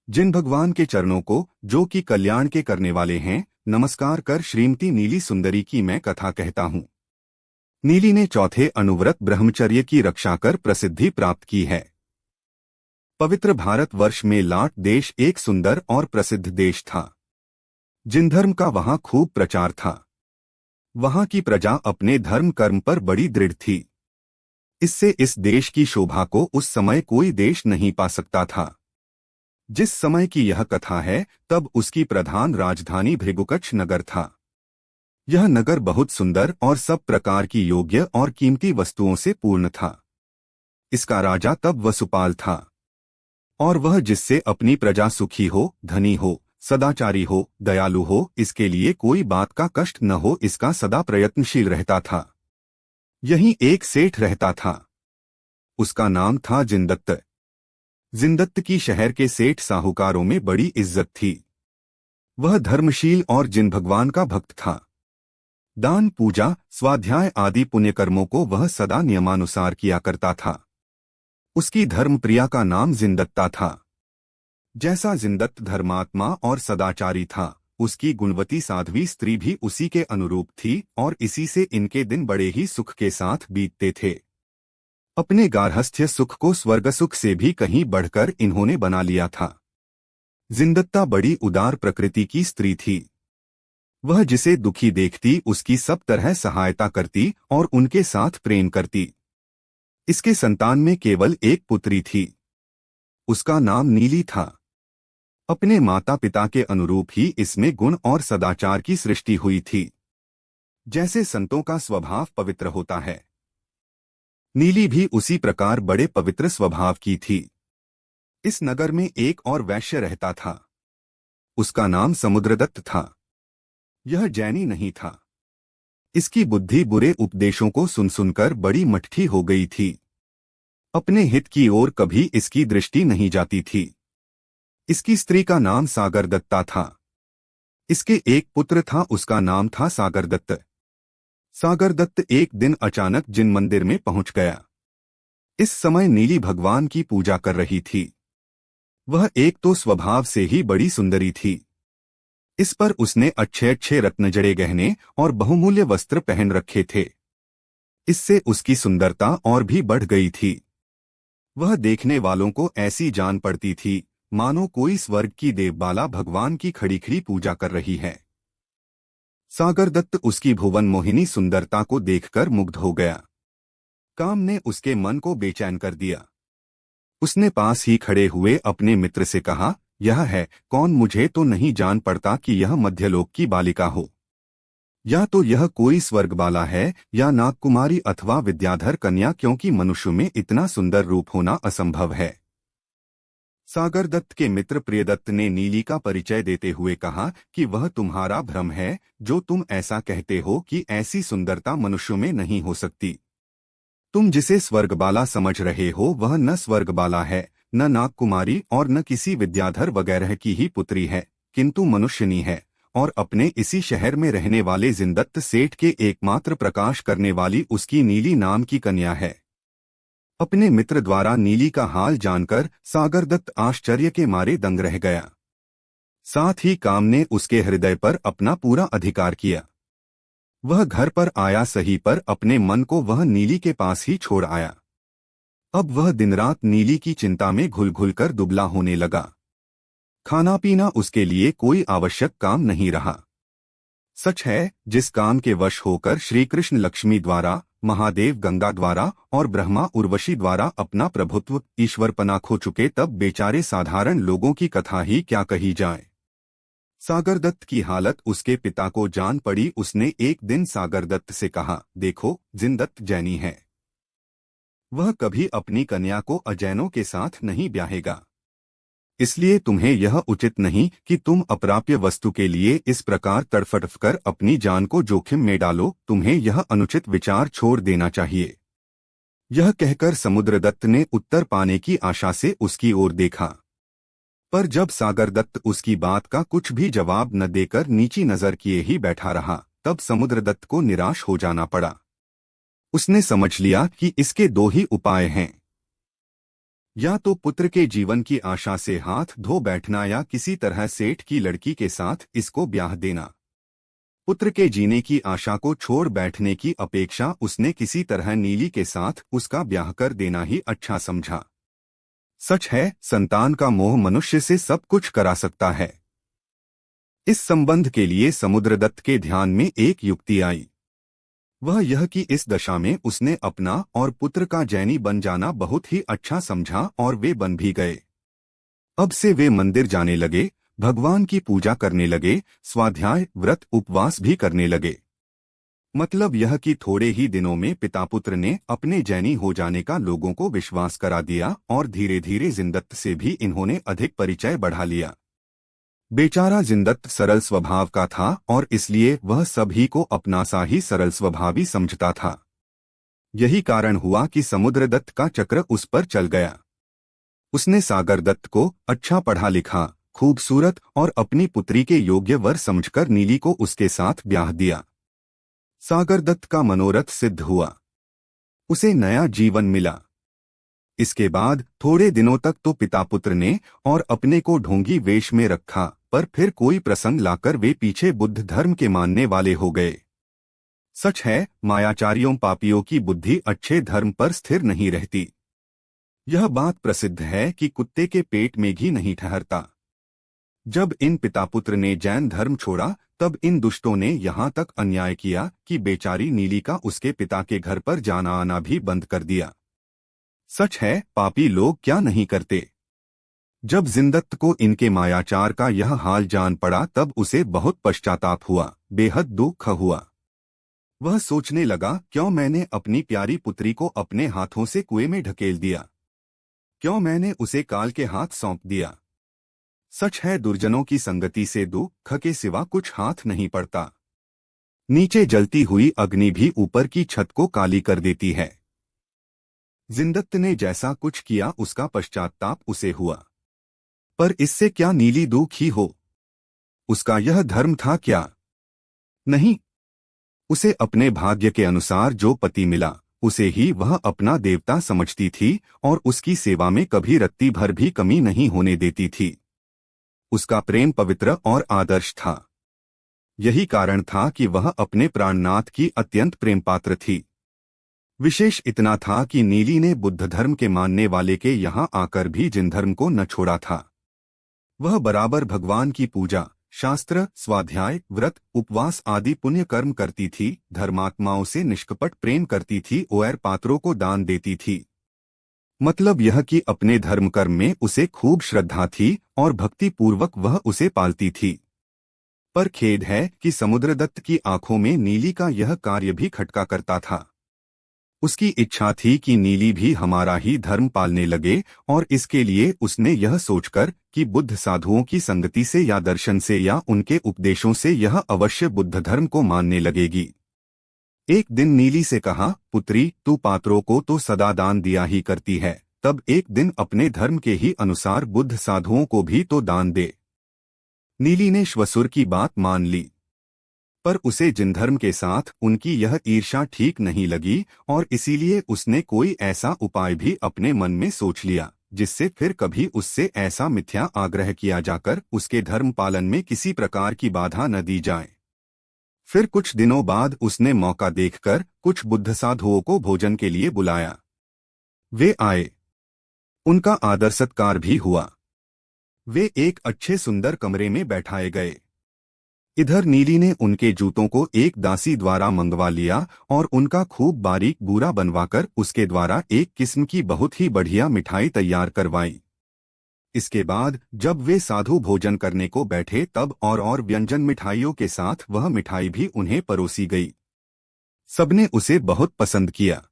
जिन भगवान के चरणों को, जो कि कल्याण के करने वाले हैं, नमस्कार कर श्रीमती नीली सुंदरी की मैं कथा कहता हूँ। नीली ने चौथे अनुव्रत ब्रह्मचर्य की रक्षा कर प्रसिद्धि प्राप्त की है। पवित्र भारतवर्ष में लाट देश एक सुंदर और प्रसिद्ध देश था। जिन धर्म का वहां खूब प्रचार था। वहां की प्रजा अपने धर्म कर्म पर बड़ी दृढ़ थी। इससे इस देश की शोभा को उस समय कोई देश नहीं पा सकता था। जिस समय की यह कथा है, तब उसकी प्रधान राजधानी भृगुकच्छ नगर था। यह नगर बहुत सुंदर और सब प्रकार की योग्य और कीमती वस्तुओं से पूर्ण था। इसका राजा तब वसुपाल था, और वह जिससे अपनी प्रजा सुखी हो, धनी हो, सदाचारी हो, दयालु हो, इसके लिए कोई बात का कष्ट न हो, इसका सदा प्रयत्नशील रहता था। यहीं एक सेठ रहता था। उसका नाम था जिनदत्त। जिनदत्त की शहर के सेठ साहूकारों में बड़ी इज्जत थी। वह धर्मशील और जिन भगवान का भक्त था। दान, पूजा, स्वाध्याय आदि पुण्यकर्मों को वह सदा नियमानुसार किया करता था। उसकी धर्मप्रिया का नाम जिनदत्ता था। जैसा जिनदत्त धर्मात्मा और सदाचारी था, उसकी गुणवती साध्वी स्त्री भी उसी के अनुरूप थी, और इसी से इनके दिन बड़े ही सुख के साथ बीतते थे। अपने गार्हस्थ्य सुख को स्वर्ग सुख से भी कहीं बढ़कर इन्होंने बना लिया था। जिनदत्ता बड़ी उदार प्रकृति की स्त्री थी। वह जिसे दुखी देखती उसकी सब तरह सहायता करती और उनके साथ प्रेम करती। इसके संतान में केवल एक पुत्री थी। उसका नाम नीली था। अपने माता पिता के अनुरूप ही इसमें गुण और सदाचार की सृष्टि हुई थी। जैसे संतों का स्वभाव पवित्र होता है, नीली भी उसी प्रकार बड़े पवित्र स्वभाव की थी। इस नगर में एक और वैश्य रहता था। उसका नाम समुद्रदत्त था। यह जैनी नहीं था। इसकी बुद्धि बुरे उपदेशों को सुन सुनकर बड़ी मठठी हो गई थी। अपने हित की ओर कभी इसकी दृष्टि नहीं जाती थी। इसकी स्त्री का नाम सागरदत्ता था। इसके एक पुत्र था, उसका नाम था सागरदत्त। सागरदत्त एक दिन अचानक जिन मंदिर में पहुंच गया। इस समय नीली भगवान की पूजा कर रही थी। वह एक तो स्वभाव से ही बड़ी सुंदरी थी। इस पर उसने अच्छे अच्छे रत्नजड़े गहने और बहुमूल्य वस्त्र पहन रखे थे। इससे उसकी सुंदरता और भी बढ़ गई थी। वह देखने वालों को ऐसी जान पड़ती थी मानो कोई स्वर्ग की देवबाला भगवान की खड़ी खड़ी पूजा कर रही है। सागरदत्त उसकी भुवन मोहिनी सुंदरता को देखकर मुग्ध हो गया। काम ने उसके मन को बेचैन कर दिया। उसने पास ही खड़े हुए अपने मित्र से कहा, यह है कौन? मुझे तो नहीं जान पड़ता कि यह मध्यलोक की बालिका हो, या तो यह कोई स्वर्गबाला है या नागकुमारी अथवा विद्याधर कन्या, क्योंकि मनुष्य में इतना सुंदर रूप होना असंभव है। सागरदत्त के मित्र प्रियदत्त ने नीली का परिचय देते हुए कहा कि वह तुम्हारा भ्रम है, जो तुम ऐसा कहते हो कि ऐसी सुंदरता मनुष्यों में नहीं हो सकती। तुम जिसे स्वर्गबाला समझ रहे हो वह न स्वर्गबाला है, न नागकुमारी और न किसी विद्याधर वगैरह की ही पुत्री है, किंतु मनुष्यनी है, और अपने इसी शहर में रहने वाले जिनदत्त सेठ के एकमात्र प्रकाश करने वाली उसकी नीली नाम की कन्या है। अपने मित्र द्वारा नीली का हाल जानकर सागरदत्त आश्चर्य के मारे दंग रह गया। साथ ही काम ने उसके हृदय पर अपना पूरा अधिकार किया। वह घर पर आया सही, पर अपने मन को वह नीली के पास ही छोड़ आया। अब वह दिन रात नीली की चिंता में घुल घुल कर दुबला होने लगा। खाना पीना उसके लिए कोई आवश्यक काम नहीं रहा। सच है, जिस काम के वश होकर श्री कृष्ण लक्ष्मी द्वारा, महादेव गंगा द्वारा और ब्रह्मा उर्वशी द्वारा अपना प्रभुत्व ईश्वरपना खो चुके, तब बेचारे साधारण लोगों की कथा ही क्या कही जाए। सागरदत्त की हालत उसके पिता को जान पड़ी। उसने एक दिन सागरदत्त से कहा, देखो, जिनदत्त जैनी है। वह कभी अपनी कन्या को अजैनों के साथ नहीं ब्याहेगा। इसलिए तुम्हें यह उचित नहीं कि तुम अप्राप्य वस्तु के लिए इस प्रकार तड़फड़ कर अपनी जान को जोखिम में डालो। तुम्हें यह अनुचित विचार छोड़ देना चाहिए। यह कहकर समुद्रदत्त ने उत्तर पाने की आशा से उसकी ओर देखा, पर जब सागरदत्त उसकी बात का कुछ भी जवाब न देकर नीची नजर किए ही बैठा रहा, तब समुद्रदत्त को निराश हो जाना पड़ा। उसने समझ लिया कि इसके दो ही उपाय हैं। या तो पुत्र के जीवन की आशा से हाथ धो बैठना या किसी तरह सेठ की लड़की के साथ इसको ब्याह देना। पुत्र के जीने की आशा को छोड़ बैठने की अपेक्षा उसने किसी तरह नीली के साथ उसका ब्याह कर देना ही अच्छा समझा। सच है, संतान का मोह मनुष्य से सब कुछ करा सकता है। इस संबंध के लिए समुद्रदत्त के ध्यान में एक युक्ति आई। वह यह कि इस दशा में उसने अपना और पुत्र का जैनी बन जाना बहुत ही अच्छा समझा और वे बन भी गए। अब से वे मंदिर जाने लगे, भगवान की पूजा करने लगे, स्वाध्याय व्रत उपवास भी करने लगे। मतलब यह कि थोड़े ही दिनों में पिता पुत्र ने अपने जैनी हो जाने का लोगों को विश्वास करा दिया और धीरे धीरे जिनदत्त से भी इन्होंने अधिक परिचय बढ़ा लिया। बेचारा जिनदत्त सरल स्वभाव का था और इसलिए वह सभी को अपना सा ही सरल स्वभावी समझता था। यही कारण हुआ कि समुद्रदत्त का चक्र उस पर चल गया। उसने सागरदत्त को अच्छा पढ़ा लिखा, खूबसूरत और अपनी पुत्री के योग्य वर समझकर नीली को उसके साथ ब्याह दिया। सागरदत्त का मनोरथ सिद्ध हुआ, उसे नया जीवन मिला। इसके बाद थोड़े दिनों तक तो पिता पुत्र ने और अपने को ढोंगी वेश में रखा, पर फिर कोई प्रसंग लाकर वे पीछे बुद्ध धर्म के मानने वाले हो गए। सच है, मायाचारियों पापियों की बुद्धि अच्छे धर्म पर स्थिर नहीं रहती। यह बात प्रसिद्ध है कि कुत्ते के पेट में घी नहीं ठहरता। जब इन पिता पुत्र ने जैन धर्म छोड़ा, तब इन दुष्टों ने यहाँ तक अन्याय किया कि बेचारी नीली का उसके पिता के घर पर जाना आना भी बंद कर दिया। सच है, पापी लोग क्या नहीं करते। जब जिनदत्त को इनके मायाचार का यह हाल जान पड़ा तब उसे बहुत पश्चाताप हुआ, बेहद दुख हुआ। वह सोचने लगा, क्यों मैंने अपनी प्यारी पुत्री को अपने हाथों से कुएं में ढकेल दिया, क्यों मैंने उसे काल के हाथ सौंप दिया। सच है, दुर्जनों की संगति से दुख के सिवा कुछ हाथ नहीं पड़ता। नीचे जलती हुई अग्नि भी ऊपर की छत को काली कर देती है। जिनदत्त ने जैसा कुछ किया उसका पश्चाताप उसे हुआ, पर इससे क्या नीली दुखी हो। उसका यह धर्म था क्या? नहीं, उसे अपने भाग्य के अनुसार जो पति मिला उसे ही वह अपना देवता समझती थी और उसकी सेवा में कभी रत्ती भर भी कमी नहीं होने देती थी। उसका प्रेम पवित्र और आदर्श था। यही कारण था कि वह अपने प्राणनाथ की अत्यंत प्रेम पात्र थी। विशेष इतना था कि नीली ने बुद्ध धर्म के मानने वाले के यहाँ आकर भी जिन धर्म को न छोड़ा था। वह बराबर भगवान की पूजा, शास्त्र, स्वाध्याय, व्रत, उपवास आदि पुण्य कर्म करती थी, धर्मात्माओं से निष्कपट प्रेम करती थी और पात्रों को दान देती थी। मतलब यह कि अपने धर्म कर्म में उसे खूब श्रद्धा थी और भक्ति पूर्वक वह उसे पालती थी। पर खेद है कि समुद्रदत्त की आंखों में नीली का यह कार्य भी खटका करता था। उसकी इच्छा थी कि नीली भी हमारा ही धर्म पालने लगे और इसके लिए उसने यह सोचकर कि बुद्ध साधुओं की संगति से या दर्शन से या उनके उपदेशों से यह अवश्य बुद्ध धर्म को मानने लगेगी। एक दिन नीली से कहा, पुत्री, तू पात्रों को तो सदा दान दिया ही करती है, तब एक दिन अपने धर्म के ही अनुसार बुद्ध साधुओं को भी तो दान दे। नीली ने श्वसुर की बात मान ली, पर उसे जिन धर्म के साथ उनकी यह ईर्ष्या ठीक नहीं लगी और इसीलिए उसने कोई ऐसा उपाय भी अपने मन में सोच लिया जिससे फिर कभी उससे ऐसा मिथ्या आग्रह किया जाकर उसके धर्म पालन में किसी प्रकार की बाधा न दी जाए। फिर कुछ दिनों बाद उसने मौका देखकर कुछ बुद्ध साधुओं को भोजन के लिए बुलाया। वे आए, उनका आदर सत्कार भी हुआ। वे एक अच्छे सुंदर कमरे में बैठाए गए। इधर नीली ने उनके जूतों को एक दासी द्वारा मंगवा लिया और उनका खूब बारीक बूरा बनवाकर उसके द्वारा एक किस्म की बहुत ही बढ़िया मिठाई तैयार करवाई। इसके बाद जब वे साधु भोजन करने को बैठे तब और व्यंजन मिठाइयों के साथ वह मिठाई भी उन्हें परोसी गई। सबने उसे बहुत पसंद किया।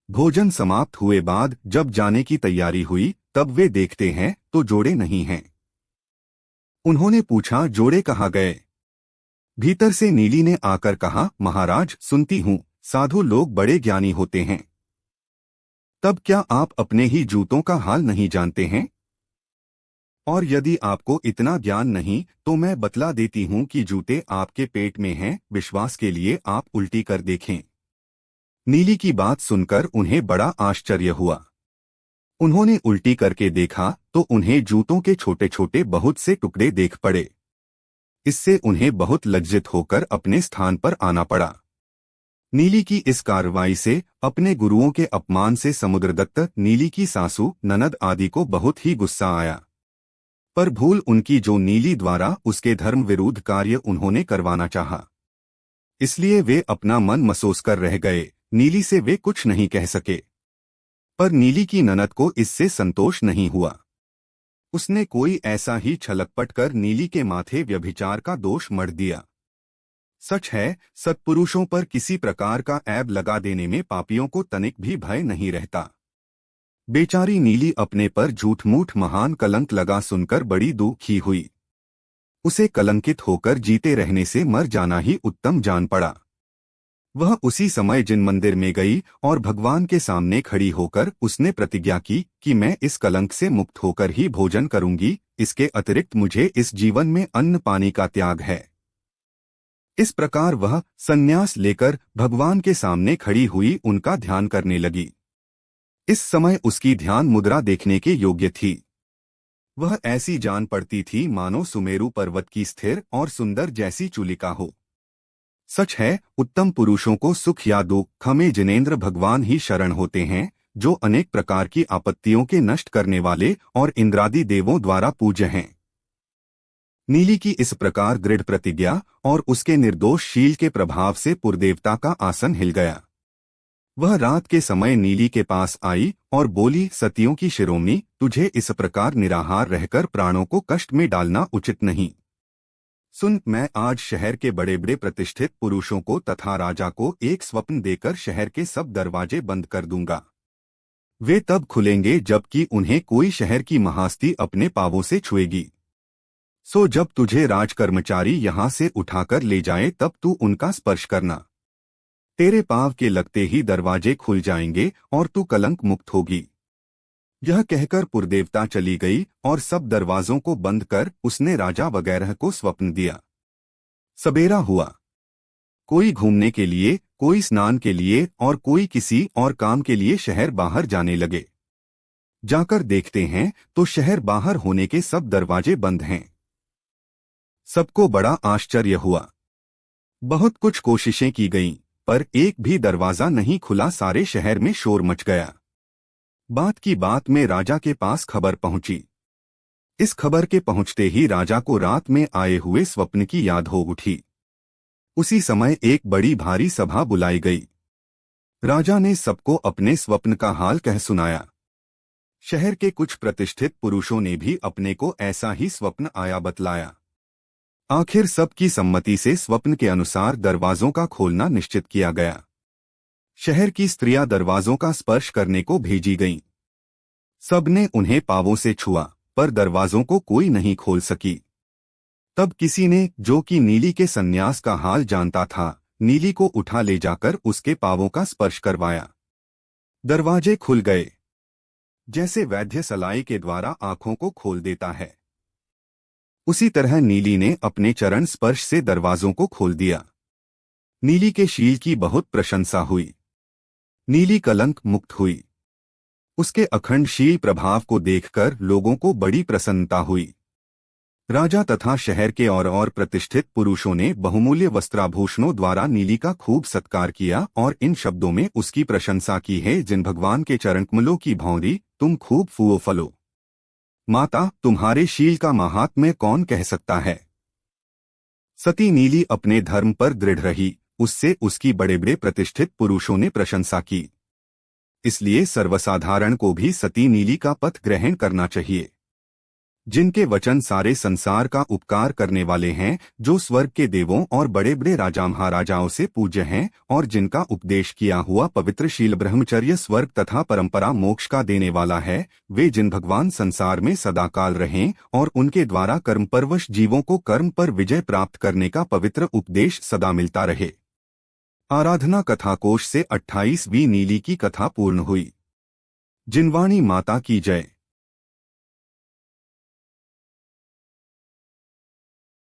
भोजन समाप्त हुए बाद जब जाने की तैयारी हुई तब वे देखते हैं तो जोड़े नहीं हैं। उन्होंने पूछा, जोड़े कहाँ गए? भीतर से नीली ने आकर कहा, महाराज, सुनती हूँ साधु लोग बड़े ज्ञानी होते हैं, तब क्या आप अपने ही जूतों का हाल नहीं जानते हैं? और यदि आपको इतना ज्ञान नहीं तो मैं बतला देती हूँ कि जूते आपके पेट में हैं, विश्वास के लिए आप उल्टी कर देखें। नीली की बात सुनकर उन्हें बड़ा आश्चर्य हुआ। उन्होंने उल्टी करके देखा तो उन्हें जूतों के छोटे छोटे बहुत से टुकड़े देख पड़े। इससे उन्हें बहुत लज्जित होकर अपने स्थान पर आना पड़ा। नीली की इस कार्रवाई से, अपने गुरुओं के अपमान से समुद्रदत्त, नीली की सासू, ननद आदि को बहुत ही गुस्सा आया। पर भूल उनकी जो नीली द्वारा उसके धर्म विरुद्ध कार्य उन्होंने करवाना चाहा। इसलिए वे अपना मन मसोस कर रह गए। नीली से वे कुछ नहीं कह सके। पर नीली की ननद को इससे संतोष नहीं हुआ। उसने कोई ऐसा ही छलकपट कर नीली के माथे व्यभिचार का दोष मढ़ दिया। सच है, सत्पुरुषों पर किसी प्रकार का ऐब लगा देने में पापियों को तनिक भी भय नहीं रहता। बेचारी नीली अपने पर झूठ-मूठ महान कलंक लगा सुनकर बड़ी दुखी हुई। उसे कलंकित होकर जीते रहने से मर जाना ही उत्तम जान पड़ा। वह उसी समय जिन मंदिर में गई और भगवान के सामने खड़ी होकर उसने प्रतिज्ञा की कि मैं इस कलंक से मुक्त होकर ही भोजन करूंगी, इसके अतिरिक्त मुझे इस जीवन में अन्न पानी का त्याग है। इस प्रकार वह संन्यास लेकर भगवान के सामने खड़ी हुई उनका ध्यान करने लगी। इस समय उसकी ध्यान मुद्रा देखने के योग्य थी। वह ऐसी जान पड़ती थी मानो सुमेरु पर्वत की स्थिर और सुंदर जैसी चूलिका हो। सच है, उत्तम पुरुषों को सुख या दुख में जिनेंद्र भगवान ही शरण होते हैं, जो अनेक प्रकार की आपत्तियों के नष्ट करने वाले और इंद्रादि देवों द्वारा पूज्य हैं। नीली की इस प्रकार दृढ़ प्रतिज्ञा और उसके निर्दोष शील के प्रभाव से पुरदेवता का आसन हिल गया। वह रात के समय नीली के पास आई और बोली, सतियों की शिरोमणि, तुझे इस प्रकार निराहार रहकर प्राणों को कष्ट में डालना उचित नहीं। सुन, मैं आज शहर के बड़े बड़े प्रतिष्ठित पुरुषों को तथा राजा को एक स्वप्न देकर शहर के सब दरवाजे बंद कर दूंगा। वे तब खुलेंगे जबकि उन्हें कोई शहर की महास्ती अपने पांवों से छुएगी। सो जब तुझे राजकर्मचारी यहाँ से उठाकर ले जाए तब तू उनका स्पर्श करना। तेरे पांव के लगते ही दरवाजे खुल जाएंगे और तू कलंक मुक्त होगी। यह कहकर पुरदेवता चली गई और सब दरवाजों को बंद कर उसने राजा वगैरह को स्वप्न दिया। सबेरा हुआ। कोई घूमने के लिए, कोई स्नान के लिए और कोई किसी और काम के लिए शहर बाहर जाने लगे। जाकर देखते हैं तो शहर बाहर होने के सब दरवाजे बंद हैं। सबको बड़ा आश्चर्य हुआ। बहुत कुछ कोशिशें की गईं, पर एक भी दरवाजा नहीं खुला। सारे शहर में शोर मच गया। बात की बात में राजा के पास खबर पहुंची। इस खबर के पहुंचते ही राजा को रात में आए हुए स्वप्न की याद हो उठी। उसी समय एक बड़ी भारी सभा बुलाई गई। राजा ने सबको अपने स्वप्न का हाल कह सुनाया। शहर के कुछ प्रतिष्ठित पुरुषों ने भी अपने को ऐसा ही स्वप्न आया बतलाया। आखिर सबकी सम्मति से स्वप्न के अनुसार दरवाजों का खोलना निश्चित किया गया। शहर की स्त्रियां दरवाजों का स्पर्श करने को भेजी गईं। सबने उन्हें पांवों से छुआ, पर दरवाजों को कोई नहीं खोल सकी। तब किसी ने, जो कि नीली के संन्यास का हाल जानता था, नीली को उठा ले जाकर उसके पांवों का स्पर्श करवाया। दरवाजे खुल गए, जैसे वैद्य सलाई के द्वारा आंखों को खोल देता है। उसी तरह नीली ने अपने चरण स्पर्श से दरवाजों को खोल दिया। नीली के शील की बहुत प्रशंसा हुई। नीली कलंक मुक्त हुई। उसके अखंड शील प्रभाव को देखकर लोगों को बड़ी प्रसन्नता हुई। राजा तथा शहर के और प्रतिष्ठित पुरुषों ने बहुमूल्य वस्त्राभूषणों द्वारा नीली का खूब सत्कार किया और इन शब्दों में उसकी प्रशंसा की है, जिन भगवान के चरणकमलों की भौंरी तुम खूब फूओ फलो। माता, तुम्हारे शील का महात्म्य कौन कह सकता है। सती नीली अपने धर्म पर दृढ़ रही। उससे उसकी बड़े बड़े प्रतिष्ठित पुरुषों ने प्रशंसा की। इसलिए सर्वसाधारण को भी सती नीली का पथ ग्रहण करना चाहिए। जिनके वचन सारे संसार का उपकार करने वाले हैं, जो स्वर्ग के देवों और बड़े बड़े राजा महाराजाओं से पूज्य हैं और जिनका उपदेश किया हुआ पवित्र शील ब्रह्मचर्य स्वर्ग तथा परंपरा मोक्ष का देने वाला है, वे जिन भगवान संसार में सदाकाल रहें और उनके द्वारा कर्मपरवश जीवों को कर्म पर विजय प्राप्त करने का पवित्र उपदेश सदा मिलता रहे। आराधना कथा कोश से 28वीं नीली की कथा पूर्ण हुई। जिनवाणी माता की जय।